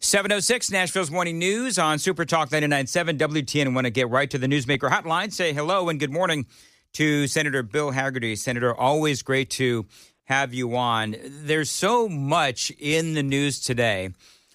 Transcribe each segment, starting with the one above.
7:06, Nashville's Morning News on Super Talk 99.7 WTN. I want to get right to the Newsmaker hotline. Say hello and good morning to Senator Bill Hagerty. Senator, always great to have you on. There's so much in the news today.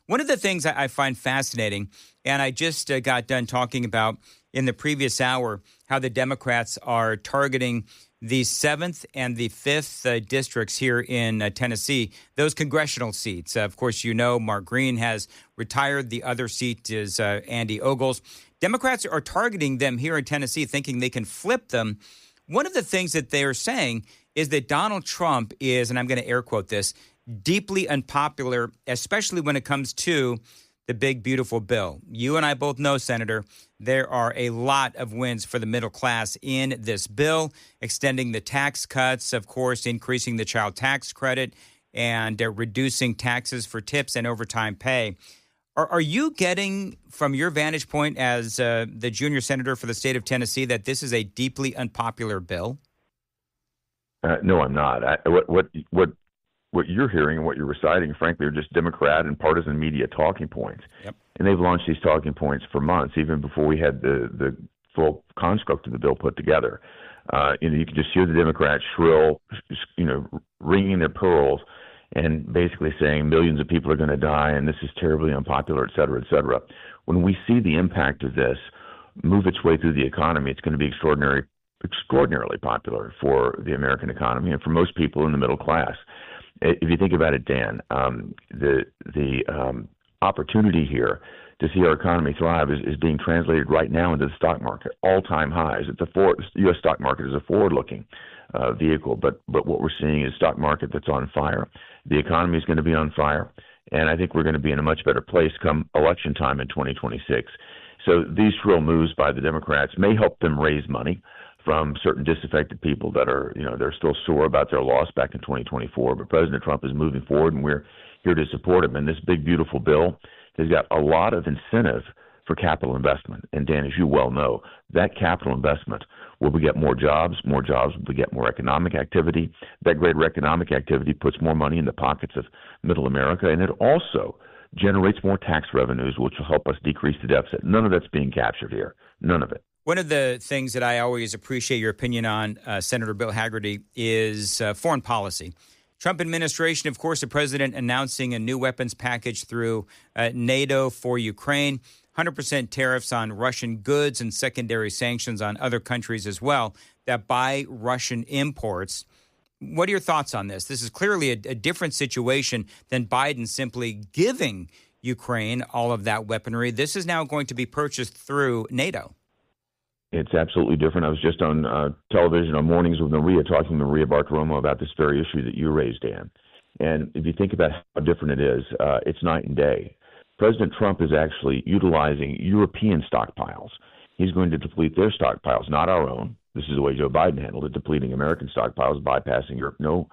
One of the things I find fascinating, and I just got done talking about in the previous hour, how the Democrats are targeting the 7th and the 5th districts here in Tennessee, those congressional seats. Of course, you know, Mark Green has retired. The other seat is Andy Ogles. Democrats are targeting them here in Tennessee, thinking they can flip them. One of the things that they are saying is that Donald Trump is, and I'm going to air quote this, deeply unpopular, especially when it comes to the big, beautiful bill. You and I both know, Senator, there are a lot of wins for the middle class in this bill, extending the tax cuts, of course, increasing the child tax credit, and reducing taxes for tips and overtime pay. Are you getting, from your vantage point as the junior senator for the state of Tennessee, that this is a deeply unpopular bill? No, I'm not. What you're hearing and what you're reciting, frankly, are just Democrat and partisan media talking points. Yep. And they've launched these talking points for months, even before we had the full construct of the bill put together. You can just hear the Democrats shrill, ringing their pearls and basically saying millions of people are going to die and this is terribly unpopular, et cetera, et cetera. When we see the impact of this move its way through the economy, it's going to be extraordinarily popular for the American economy and for most people in the middle class. If you think about it, Dan, the opportunity here to see our economy thrive is being translated right now into the stock market, all-time highs. The U.S. stock market is a forward-looking vehicle, but what we're seeing is a stock market that's on fire. The economy is going to be on fire, and I think we're going to be in a much better place come election time in 2026. So these shrill moves by the Democrats may help them raise money from certain disaffected people that are, they're still sore about their loss back in 2024. But President Trump is moving forward, and we're here to support him. And this big, beautiful bill has got a lot of incentive for capital investment. And Dan, as you well know, that capital investment will beget more jobs will beget more economic activity. That greater economic activity puts more money in the pockets of middle America, and it also generates more tax revenues, which will help us decrease the deficit. None of that's being captured here. None of it. One of the things that I always appreciate your opinion on, Senator Bill Hagerty, is foreign policy. Trump administration, of course, the president announcing a new weapons package through NATO for Ukraine, 100% tariffs on Russian goods and secondary sanctions on other countries as well that buy Russian imports. What are your thoughts on this? This is clearly a different situation than Biden simply giving Ukraine all of that weaponry. This is now going to be purchased through NATO. It's absolutely different. I was just on television on Mornings with Maria, talking to Maria Bartiromo about this very issue that you raised, Dan. And if you think about how different it is, it's night and day. President Trump is actually utilizing European stockpiles. He's going to deplete their stockpiles, not our own. This is the way Joe Biden handled it, depleting American stockpiles, bypassing Europe. No,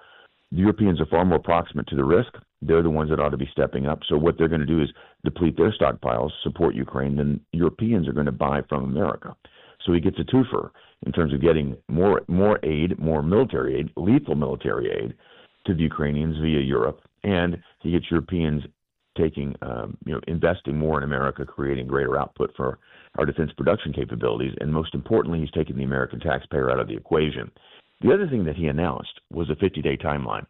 the Europeans are far more proximate to the risk. They're the ones that ought to be stepping up. So what they're going to do is deplete their stockpiles, support Ukraine, then Europeans are going to buy from America. So he gets a twofer in terms of getting more aid, more military aid, lethal military aid to the Ukrainians via Europe, and he gets Europeans taking, investing more in America, creating greater output for our defense production capabilities, and most importantly, he's taking the American taxpayer out of the equation. The other thing that he announced was a 50-day timeline,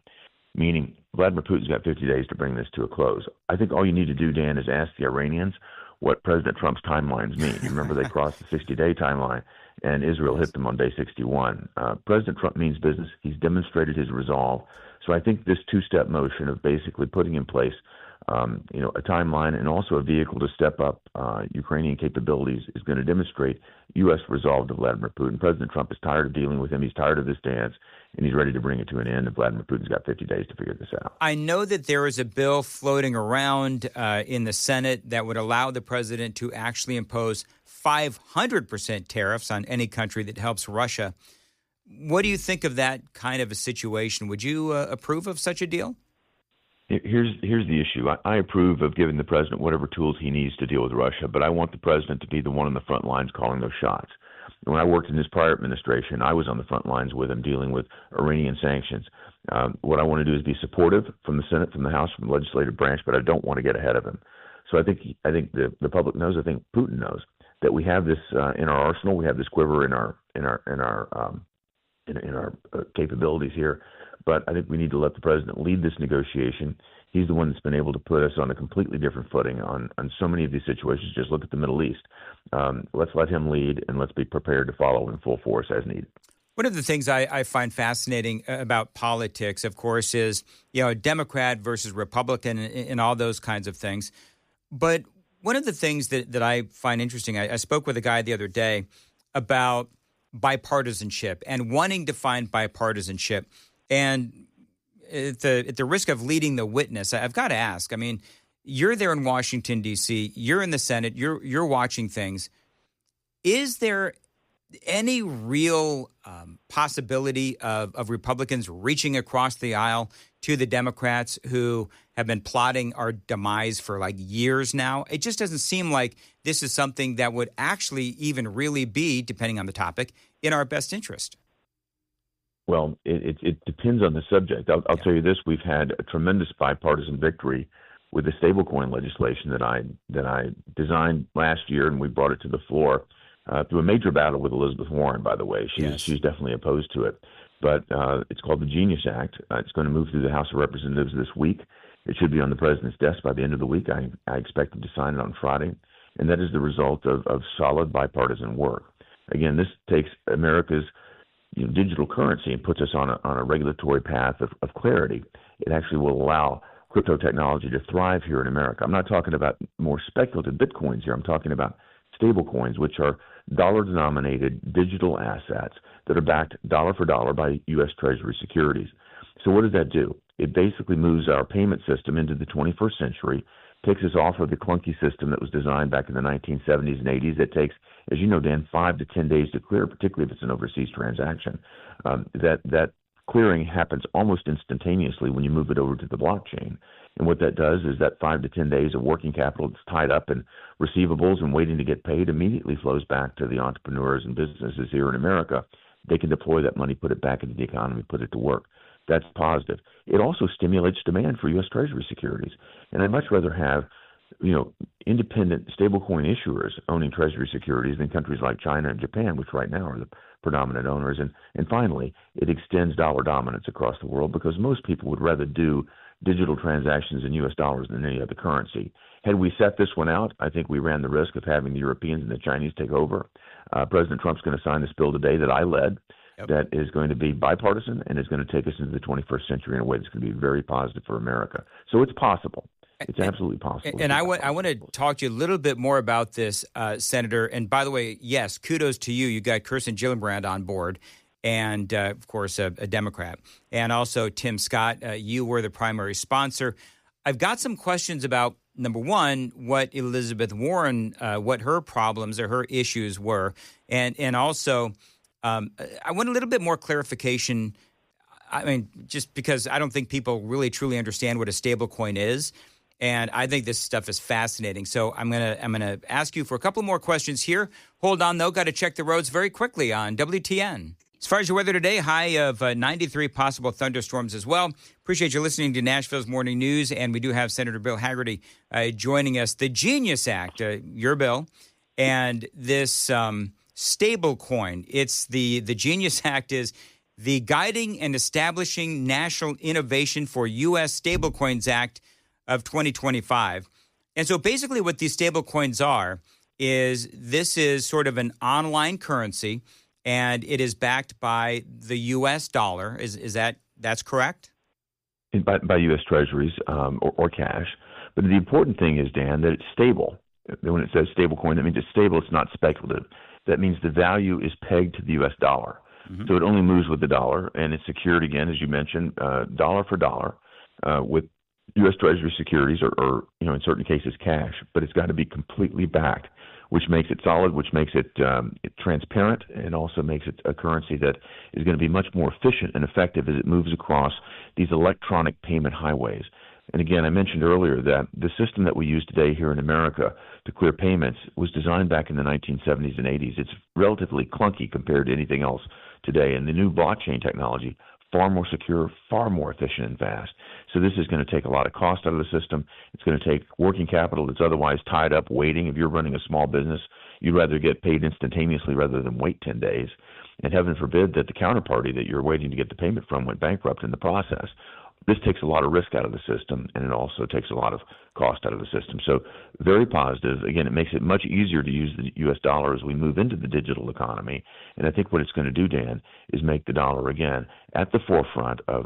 meaning Vladimir Putin's got 50 days to bring this to a close. I think all you need to do, Dan, is ask the Iranians what President Trump's timelines mean. Remember, they crossed the 60-day timeline, and Israel hit them on day 61. President Trump means business. He's demonstrated his resolve. So I think this two-step motion of basically putting in place a timeline and also a vehicle to step up Ukrainian capabilities is going to demonstrate U.S. resolve to Vladimir Putin. President Trump is tired of dealing with him. He's tired of this dance, and he's ready to bring it to an end. And Vladimir Putin's got 50 days to figure this out. I know that there is a bill floating around in the Senate that would allow the president to actually impose 500% tariffs on any country that helps Russia. What do you think of that kind of a situation? Would you approve of such a deal? Here's the issue. I approve of giving the president whatever tools he needs to deal with Russia, but I want the president to be the one on the front lines calling those shots. When I worked in his prior administration, I was on the front lines with him dealing with Iranian sanctions. What I want to do is be supportive from the Senate, from the House, from the legislative branch, but I don't want to get ahead of him. So I think the public knows. I think Putin knows that we have this in our arsenal. We have this quiver in our capabilities here. But I think we need to let the president lead this negotiation. He's the one that's been able to put us on a completely different footing on so many of these situations. Just look at the Middle East. Let's let him lead, and let's be prepared to follow in full force as needed. One of the things I find fascinating about politics, of course, is, Democrat versus Republican and all those kinds of things. But one of the things that I find interesting, I spoke with a guy the other day about bipartisanship and wanting to find bipartisanship. And at the risk of leading the witness, I've got to ask, I mean, you're there in Washington, D.C., you're in the Senate, you're watching things. Is there any real possibility of Republicans reaching across the aisle to the Democrats who have been plotting our demise for like years now? It just doesn't seem like this is something that would actually even really be, depending on the topic, in our best interest. Well, it depends on the subject. I'll tell you this: we've had a tremendous bipartisan victory with the stablecoin legislation that I designed last year, and we brought it to the floor through a major battle with Elizabeth Warren. By the way, she's definitely opposed to it, but it's called the Genius Act. It's going to move through the House of Representatives this week. It should be on the president's desk by the end of the week. I expect him to sign it on Friday, and that is the result of solid bipartisan work. Again, this takes America's digital currency and puts us on a regulatory path of clarity. It actually will allow crypto technology to thrive here in America. I'm not talking about more speculative bitcoins here. I'm talking about stable coins, which are dollar-denominated digital assets that are backed dollar for dollar by U.S. Treasury securities. So what does that do? It basically moves our payment system into the 21st century, takes us off of the clunky system that was designed back in the 1970s and 80s that takes, as you know, Dan, 5 to 10 days to clear, particularly if it's an overseas transaction. That clearing happens almost instantaneously when you move it over to the blockchain. And what that does is that 5 to 10 days of working capital that's tied up in receivables and waiting to get paid immediately flows back to the entrepreneurs and businesses here in America. They can deploy that money, put it back into the economy, put it to work. That's positive. It also stimulates demand for U.S. Treasury securities. And I'd much rather have, independent stablecoin issuers owning Treasury securities than countries like China and Japan, which right now are the predominant owners. And finally, it extends dollar dominance across the world because most people would rather do digital transactions in U.S. dollars than any other currency. Had we set this one out, I think we ran the risk of having the Europeans and the Chinese take over. President Trump's going to sign this bill today that I led. Yep. That is going to be bipartisan and is going to take us into the 21st century in a way that's going to be very positive for America. So it's possible. It's absolutely possible. And I want to talk to you a little bit more about this, Senator. And by the way, yes, kudos to you. You got Kirsten Gillibrand on board and, of course, a Democrat. And also Tim Scott, you were the primary sponsor. I've got some questions about, number one, what Elizabeth Warren, what her problems or her issues were. And also, I want a little bit more clarification. I mean, just because I don't think people really truly understand what a stablecoin is, and I think this stuff is fascinating. So I'm gonna ask you for a couple more questions here. Hold on, though. Got to check the roads very quickly on WTN. As far as your weather today, high of 93, possible thunderstorms as well. Appreciate you listening to Nashville's Morning News, and we do have Senator Bill Hagerty joining us. The Genius Act, your bill, and this stable coin. It's the Genius Act is the Guiding and Establishing National Innovation for U.S. Stablecoins Act of 2025. And so basically what these stablecoins are is this is sort of an online currency, and it is backed by the U.S. dollar. Is that's correct? By U.S. Treasuries or cash. But the important thing is, Dan, that it's stable. When it says stablecoin, that means it's stable. It's not speculative. That means the value is pegged to the U.S. dollar. Mm-hmm. So it only moves with the dollar, and it's secured, again, as you mentioned, dollar for dollar with U.S. Treasury securities or in certain cases cash. But it's got to be completely backed, which makes it solid, which makes it transparent, and also makes it a currency that is going to be much more efficient and effective as it moves across these electronic payment highways. And again, I mentioned earlier that the system that we use today here in America to clear payments was designed back in the 1970s and 80s. It's relatively clunky compared to anything else today. And the new blockchain technology far more secure, far more efficient and fast. So this is going to take a lot of cost out of the system. It's going to take working capital that's otherwise tied up waiting. If you're running a small business, you'd rather get paid instantaneously rather than wait 10 days. And heaven forbid that the counterparty that you're waiting to get the payment from went bankrupt in the process. This takes a lot of risk out of the system, and it also takes a lot of cost out of the system. So very positive. Again, it makes it much easier to use the U.S. dollar as we move into the digital economy. And I think what it's going to do, Dan, is make the dollar, again, at the forefront of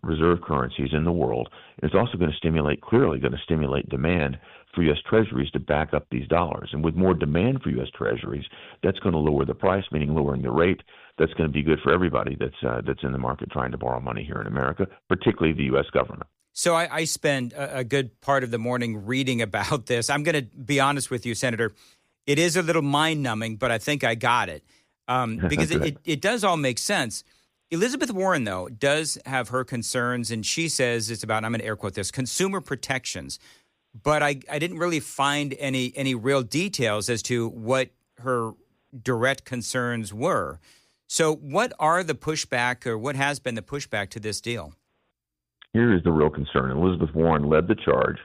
reserve currencies in the world. It's also going to clearly going to stimulate demand for U.S. Treasuries to back up these dollars. And with more demand for U.S. Treasuries, that's going to lower the price, meaning lowering the rate. That's going to be good for everybody that's in the market trying to borrow money here in America, particularly the U.S. government. So I spend a good part of the morning reading about this. I'm going to be honest with you, Senator. It is a little mind-numbing, but I think I got it because it does all make sense. Elizabeth Warren, though, does have her concerns, and she says it's about, I'm going to air quote this, consumer protections. But I didn't really find any real details as to what her direct concerns were. So what are the pushback, or what has been the pushback to this deal? Here is the real concern. Elizabeth Warren led the charge.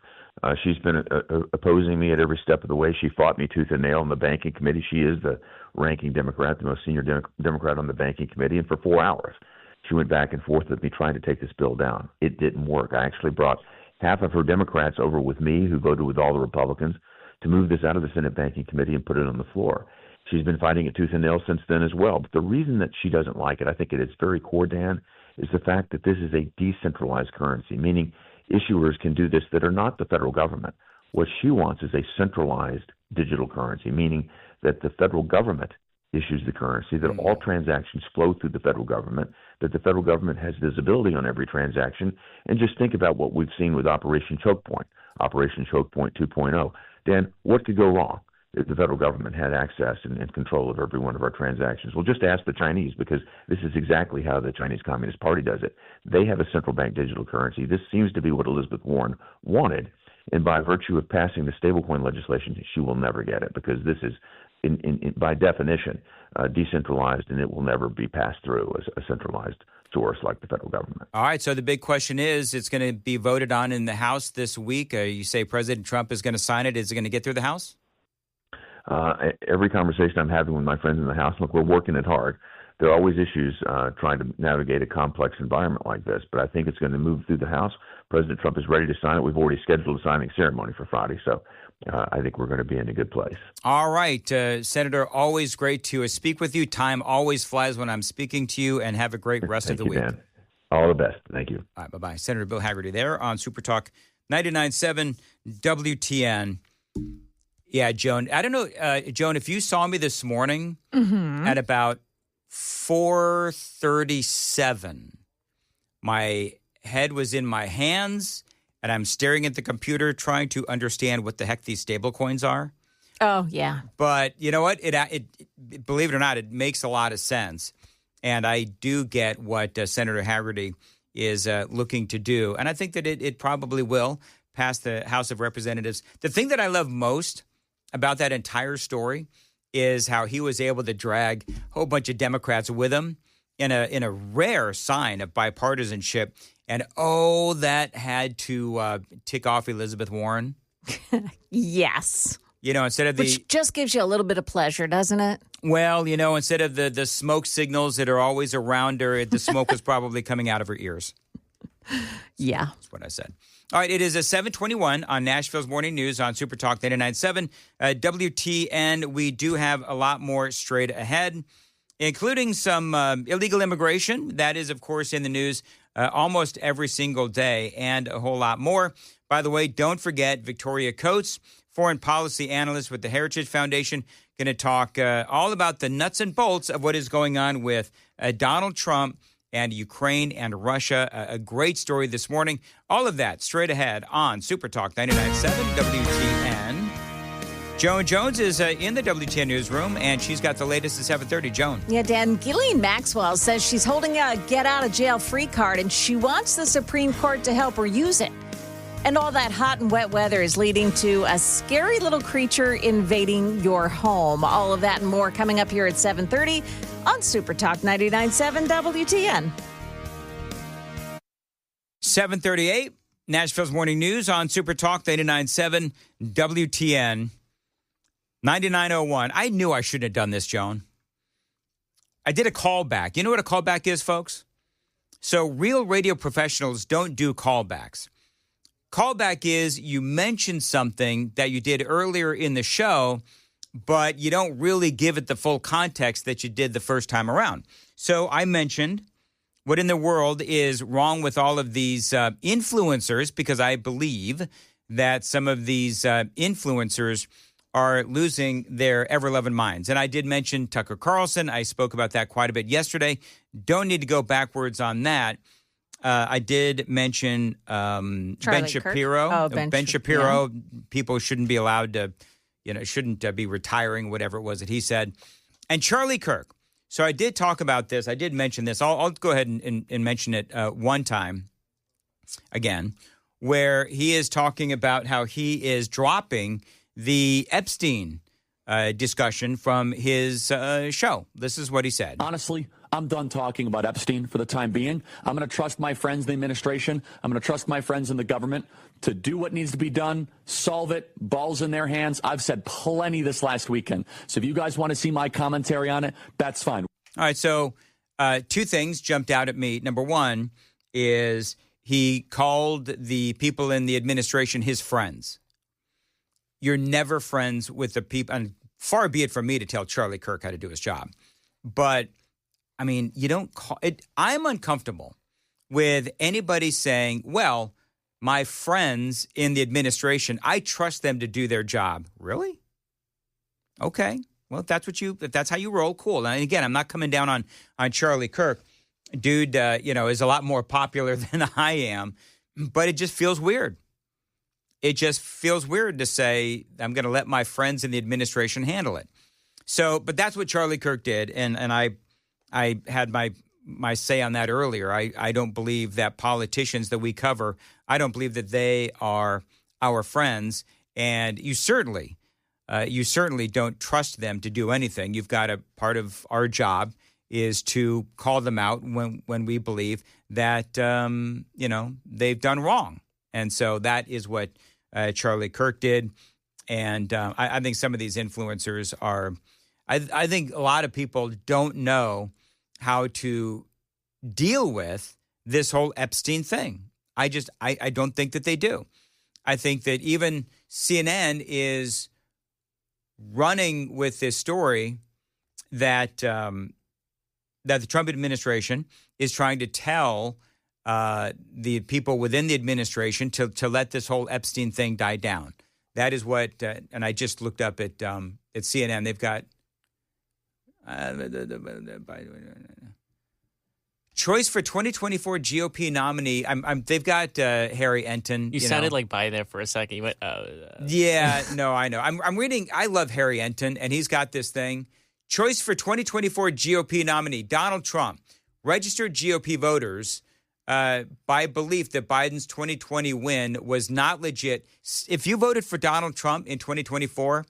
She's been opposing me at every step of the way. She fought me tooth and nail in the banking committee. She is the ranking Democrat, the most senior Democrat on the banking committee. And for 4 hours, she went back and forth with me trying to take this bill down. It didn't work. I actually brought half of her Democrats over with me, who voted with all the Republicans, to move this out of the Senate Banking Committee and put it on the floor. She's been fighting it tooth and nail since then as well. But the reason that she doesn't like it, I think at its very core, Dan, is the fact that this is a decentralized currency, meaning issuers can do this that are not the federal government. What she wants is a centralized digital currency, meaning that the federal government issues the currency, that all transactions flow through the federal government, that the federal government has visibility on every transaction. And just think about what we've seen with Operation Choke Point 2.0. Dan, what could go wrong if the federal government had access and control of every one of our transactions? Well, just ask the Chinese, because this is exactly how the Chinese Communist Party does it. They have a central bank digital currency. This seems to be what Elizabeth Warren wanted. And by virtue of passing the stablecoin legislation, she will never get it, because this is, by definition, decentralized, and it will never be passed through as a centralized source like the federal government. All right, so the big question is, it's going to be voted on in the House this week. You say President Trump is going to sign it. Is it going to get through the House? Every conversation I'm having with my friends in the House, look, we're working it hard. There are always issues trying to navigate a complex environment like this, but I think it's going to move through the House. President Trump is ready to sign it. We've already scheduled a signing ceremony for Friday, so I think we're going to be in a good place. All right, Senator, always great to speak with you. Time always flies when I'm speaking to you, and have a great rest of the week. Dan. All the best. Thank you. All right, bye-bye. Senator Bill Hagerty there on Super Talk 99.7 WTN. Yeah, Joan, I don't know, Joan, if you saw me this morning at about 4:37, my head was in my hands, and I'm staring at the computer trying to understand what the heck these stable coins are. Oh, yeah. But you know what? It believe it or not, it makes a lot of sense. And I do get what Senator Hagerty is looking to do. And I think that it probably will pass the House of Representatives. The thing that I love most about that entire story is how he was able to drag a whole bunch of Democrats with him in a rare sign of bipartisanship. And, that had to tick off Elizabeth Warren. Yes. You know, instead of Which just gives you a little bit of pleasure, doesn't it? Well, you know, instead of the smoke signals that are always around her, the smoke was probably coming out of her ears. Yeah. That's what I said. All right, it is 7:21 on Nashville's Morning News on Super Talk 99.7 WTN. We do have a lot more straight ahead, including some illegal immigration. That is, of course, in the news almost every single day, and a whole lot more. By the way, don't forget Victoria Coates, foreign policy analyst with the Heritage Foundation, going to talk all about the nuts and bolts of what is going on with Donald Trump and Ukraine and Russia. A great story this morning. All of that straight ahead on Super Talk 99.7 WTN. Joan Jones is in the WTN newsroom, and she's got the latest at 7:30. Joan. Yeah, Dan, Ghislaine Maxwell says she's holding a get-out-of-jail-free card, and she wants the Supreme Court to help her use it. And all that hot and wet weather is leading to a scary little creature invading your home. All of that and more coming up here at 7:30 on Super Talk 99.7 WTN. 7:38, Nashville's Morning News on Super Talk 89.7 WTN 9901. I knew I shouldn't have done this, Joan. I did a callback. You know what a callback is, folks? So real radio professionals don't do callbacks. Callback is you mention something that you did earlier in the show, but you don't really give it the full context that you did the first time around. So I mentioned what in the world is wrong with all of these influencers, because I believe that some of these influencers are losing their ever-loving minds. And I did mention Tucker Carlson. I spoke about that quite a bit yesterday. Don't need to go backwards on that. I did mention Ben Shapiro. Oh, Ben Shapiro, people shouldn't be allowed to, shouldn't be retiring, whatever it was that he said. And Charlie Kirk. So I did talk about this. I did mention this. I'll go ahead and mention it one time again, where he is talking about how he is dropping the Epstein discussion from his show. This is what he said. Honestly, I'm done talking about Epstein for the time being. I'm going to trust my friends in the administration. I'm going to trust my friends in the government to do what needs to be done, solve it, balls in their hands. I've said plenty this last weekend. So if you guys want to see my commentary on it, that's fine. All right, so two things jumped out at me. Number one is he called the people in the administration his friends. You're never friends with the people, and far be it from me to tell Charlie Kirk how to do his job. But, I mean, you don't call it. I'm uncomfortable with anybody saying, well, my friends in the administration, I trust them to do their job. Really? Okay. Well, if that's how you roll, cool. And again, I'm not coming down on Charlie Kirk. Dude, is a lot more popular than I am, but it just feels weird. It just feels weird to say, I'm going to let my friends in the administration handle it. So, but that's what Charlie Kirk did. And I had my say on that earlier. I don't believe that politicians that we cover, I don't believe that they are our friends. And you certainly don't trust them to do anything. You've got part of our job is to call them out when we believe that, they've done wrong. And so that is what Charlie Kirk did. And I think some of these influencers are, I think a lot of people don't know how to deal with this whole Epstein thing. I don't think that they do. I think that even CNN is running with this story that that the Trump administration is trying to tell the people within the administration to let this whole Epstein thing die down. That is what, and I just looked up at CNN. They've got choice for 2024 GOP nominee. They've got Harry Enton. You sounded like by there for a second. You went, Yeah, no, I know. I'm reading. I love Harry Enton, and he's got this thing. Choice for 2024 GOP nominee, Donald Trump. Registered GOP voters by belief that Biden's 2020 win was not legit. If you voted for Donald Trump in 2024,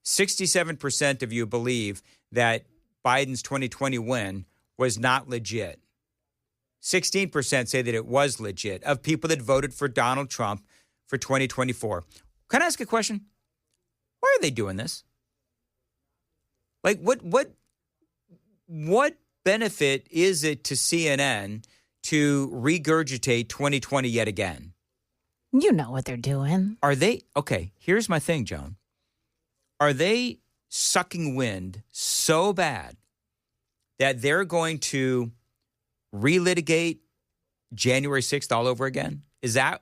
67% of you believe that Biden's 2020 win was not legit. 16% say that it was legit of people that voted for Donald Trump for 2024. Can I ask a question? Why are they doing this? Like, what benefit is it to CNN to regurgitate 2020 yet again? You know what they're doing. Are they, okay, here's my thing, Joan. Are they sucking wind so bad that they're going to relitigate January 6th all over again? Is that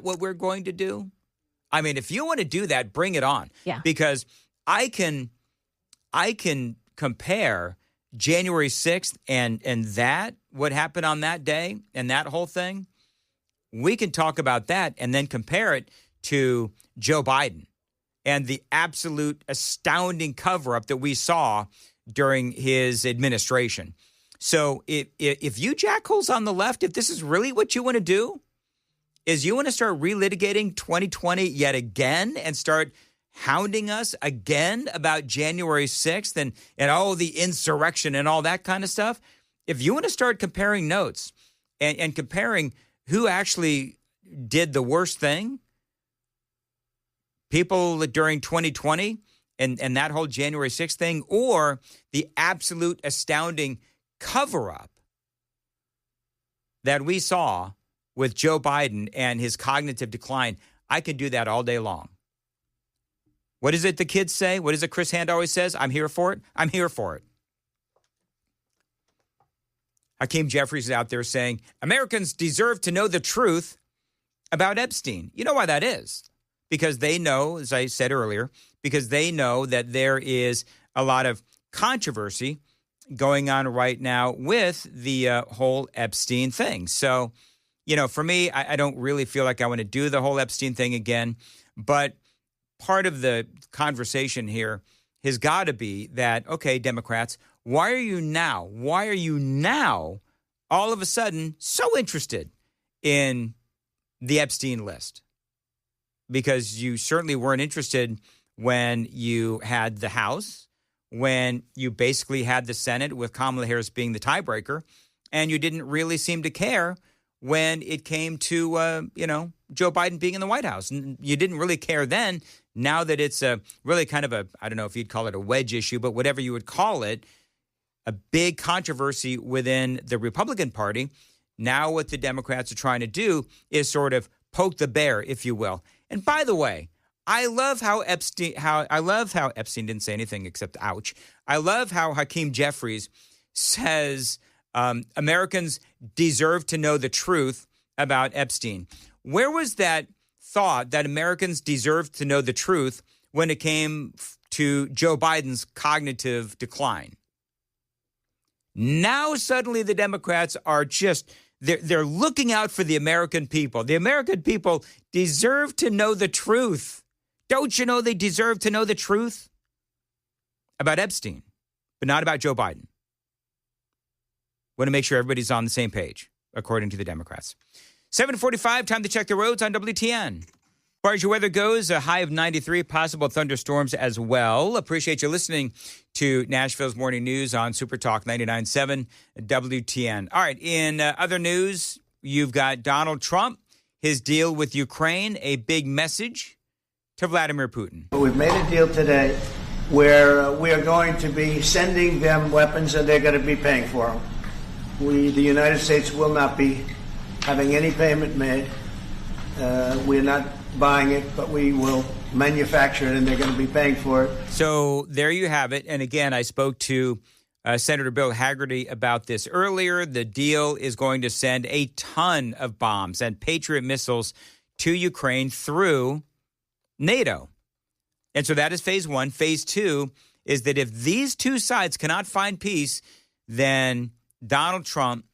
what we're going to do? I mean, if you want to do that, bring it on. Yeah. Because I can compare January 6th and that, what happened on that day and that whole thing. We can talk about that and then compare it to Joe Biden and the absolute astounding cover-up that we saw during his administration. So if you jackholes on the left, if this is really what you want to do, is you want to start relitigating 2020 yet again and start hounding us again about January 6th and all the insurrection and all that kind of stuff. If you want to start comparing notes and comparing who actually did the worst thing? People during 2020 and that whole January 6th thing, or the absolute astounding cover-up that we saw with Joe Biden and his cognitive decline? I could do that all day long. What is it the kids say? What is it Chris Hand always says? I'm here for it. I'm here for it. Hakeem Jeffries is out there saying, Americans deserve to know the truth about Epstein. You know why that is? Because they know, as I said earlier, because they know that there is a lot of controversy going on right now with the whole Epstein thing. So, for me, I don't really feel like I want to do the whole Epstein thing again. But part of the conversation here has got to be that, okay, Democrats, why are you now all of a sudden so interested in the Epstein list? Because you certainly weren't interested when you had the House, when you basically had the Senate with Kamala Harris being the tiebreaker, and you didn't really seem to care when it came to, Joe Biden being in the White House. And you didn't really care then. Now that it's really kind of I don't know if you'd call it a wedge issue, but whatever you would call it, a big controversy within the Republican Party. Now what the Democrats are trying to do is sort of poke the bear, if you will. And by the way, I love how Epstein didn't say anything except ouch. I love how Hakeem Jeffries says Americans deserve to know the truth about Epstein. Where was that thought that Americans deserve to know the truth when it came to Joe Biden's cognitive decline? Now suddenly the Democrats are they're looking out for the American people. The American people deserve to know the truth. Don't you know they deserve to know the truth about Epstein, but not about Joe Biden? Want to make sure everybody's on the same page, according to the Democrats. 7:45, time to check the roads on WTN. As far as your weather goes, a high of 93, possible thunderstorms as well. Appreciate you listening to Nashville's Morning News on Super Talk 99.7 WTN. All right, in other news, you've got Donald Trump, his deal with Ukraine, a big message to Vladimir Putin. We've made a deal today where we are going to be sending them weapons and they're going to be paying for them. The United States will not be having any payment made. We're not buying it, but we will manufacture it and they're going to be paying for it. So there you have it. And again, I spoke to Senator Bill Hagerty about this earlier. The deal is going to send a ton of bombs and Patriot missiles to Ukraine through NATO. And so that is phase one. Phase two is that if these two sides cannot find peace, then Donald Trump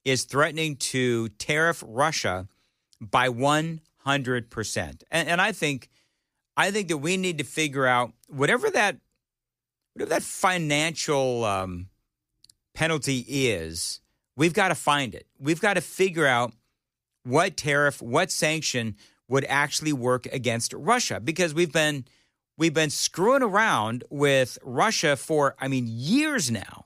is threatening to tariff Russia by 100%. And I think that we need to figure out whatever that financial penalty is, we've got to find it. We've got to figure out what tariff, what sanction would actually work against Russia, because we've been screwing around with Russia for, years now.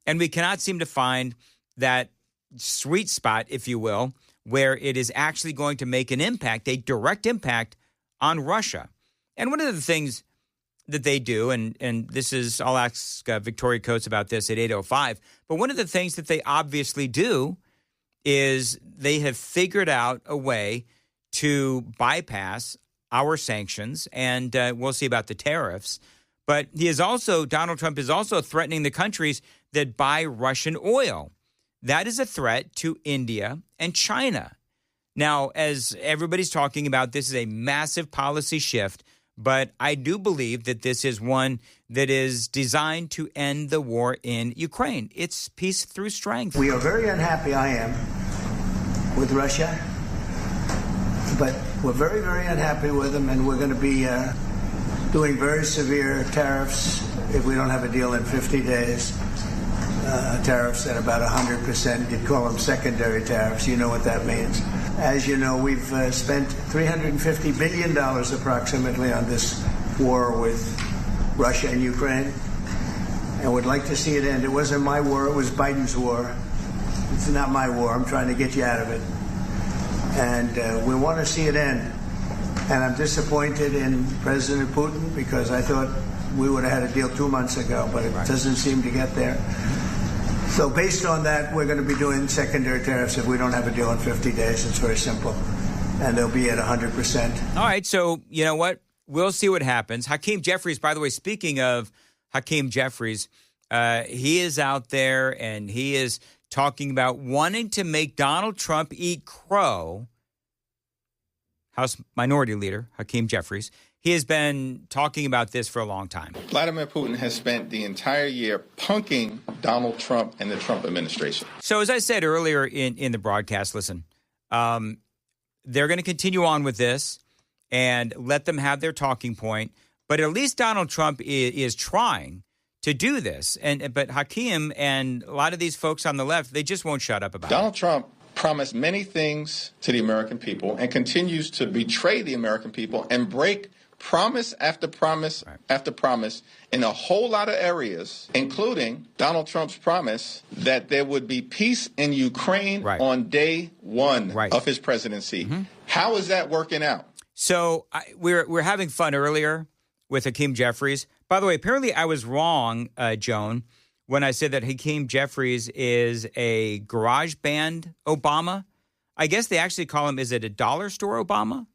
And we cannot seem to find that sweet spot, if you will, where it is actually going to make an impact, a direct impact on Russia. And one of the things that they do, and this is, I'll ask Victoria Coates about this at 8:05, but one of the things that they obviously do is they have figured out a way to bypass our sanctions, and we'll see about the tariffs. But Donald Trump is also threatening the countries that buy Russian oil. That is a threat to India and China. Now, as everybody's talking about, this is a massive policy shift, but I do believe that this is one that is designed to end the war in Ukraine. It's peace through strength. We are very unhappy, I am, with Russia, but we're very, very unhappy with them, and we're going to be doing very severe tariffs if we don't have a deal in 50 days. Tariffs at about 100%. You'd call them secondary tariffs. You know what that means. As you know, we've spent $350 billion approximately on this war with Russia and Ukraine, and would like to see it end. It wasn't my war, it was Biden's war. It's not my war. I'm trying to get you out of it. And we want to see it end. And I'm disappointed in President Putin because I thought we would have had a deal 2 months ago, but it doesn't seem to get there. So based on that, we're going to be doing secondary tariffs if we don't have a deal in 50 days. It's very simple. And they'll be at 100%. All right, so you know what? We'll see what happens. Hakeem Jeffries, by the way, speaking of Hakeem Jeffries, he is out there and he is talking about wanting to make Donald Trump eat crow. House Minority Leader Hakeem Jeffries. He has been talking about this for a long time. Vladimir Putin has spent the entire year punking Donald Trump and the Trump administration. So as I said earlier in the broadcast, listen, they're going to continue on with this and let them have their talking point. But at least Donald Trump is trying to do this. But Hakeem and a lot of these folks on the left, they just won't shut up about it. Donald Trump promised many things to the American people and continues to betray the American people and break promise after promise after promise in a whole lot of areas, including Donald Trump's promise that there would be peace in Ukraine on day one of his presidency. Mm-hmm. How is that working out? So we're having fun earlier with Hakeem Jeffries. By the way, apparently I was wrong, Joan, when I said that Hakeem Jeffries is a garage band Obama. I guess they actually call him, is it a dollar store Obama?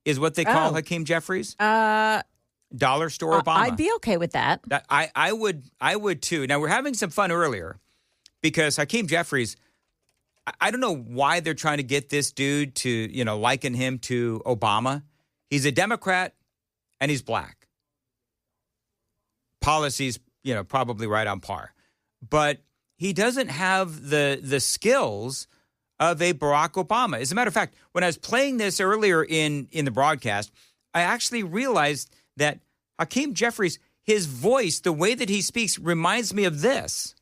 Is what they call Hakeem Jeffries? Dollar store Obama. I'd be okay with that. I would too. Now, we're having some fun earlier because Hakeem Jeffries, I don't know why they're trying to get this dude to, liken him to Obama. He's a Democrat and he's black. Policies, probably right on par. But he doesn't have the skills of a Barack Obama. As a matter of fact, when I was playing this earlier in the broadcast, I actually realized that Hakeem Jeffries, his voice, the way that he speaks, reminds me of this.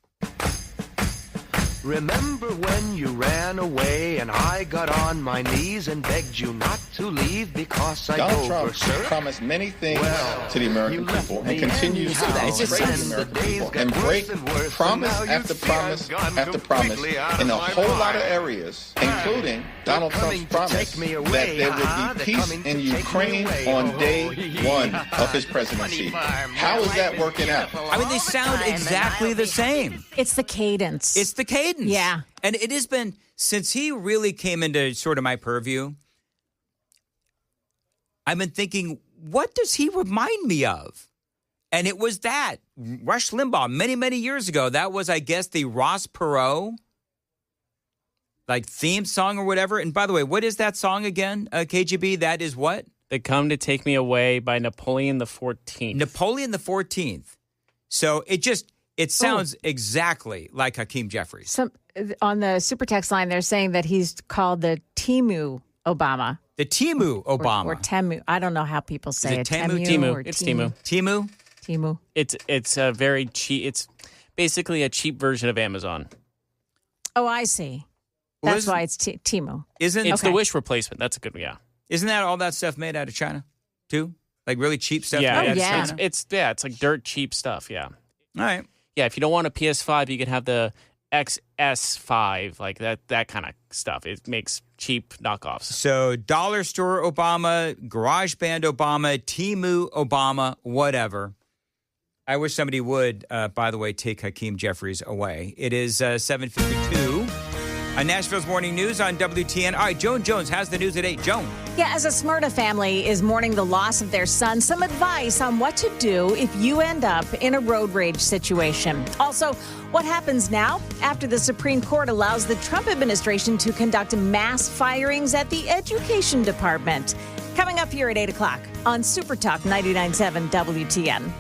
Remember when you ran away and I got on my knees and begged you not to leave because I Donald go Trump berserk? promised many things to the American people and continues to betray the American people and break promise after promise after promise in a whole lot of areas, including Donald Trump's promise that there would be peace in Ukraine on day one of his presidency. How is that working out? I mean, they sound exactly the same. It's the cadence. It's the cadence. Yeah. And it has been, since he really came into sort of my purview, I've been thinking, what does he remind me of? And it was that. Rush Limbaugh, many, many years ago. That was, I guess, the Ross Perot, theme song or whatever. And by the way, what is that song again, KGB? That is what? They Come to Take Me Away by Napoleon the 14th. Napoleon the 14th. So it sounds exactly like Hakeem Jeffries. On the super text line, they're saying that he's called the Timu Obama. The Timu Obama. Or Temu. I don't know how people say it. Timu. It's Timu. Timu? Timu. It's a very cheap, it's basically a cheap version of Amazon. Oh, I see. That's why it's Timu. It's the Wish replacement. That's a good one, yeah. Isn't that all that stuff made out of China, too? Like really cheap stuff made Yeah, out of China? it's like dirt cheap stuff, yeah. All right. Yeah, if you don't want a PS5, you can have the XS5, like that kind of stuff. It makes cheap knockoffs. So dollar store Obama, garage band Obama, Timu Obama, whatever. I wish somebody would, by the way, take Hakeem Jeffries away. It is 7:52. Nashville's Morning News on WTN. All right, Joan Jones has the news at 8. Joan. Yeah, as a Smyrna family is mourning the loss of their son, some advice on what to do if you end up in a road rage situation. Also, what happens now after the Supreme Court allows the Trump administration to conduct mass firings at the Education Department. Coming up here at 8 o'clock on Super Talk 99.7 WTN.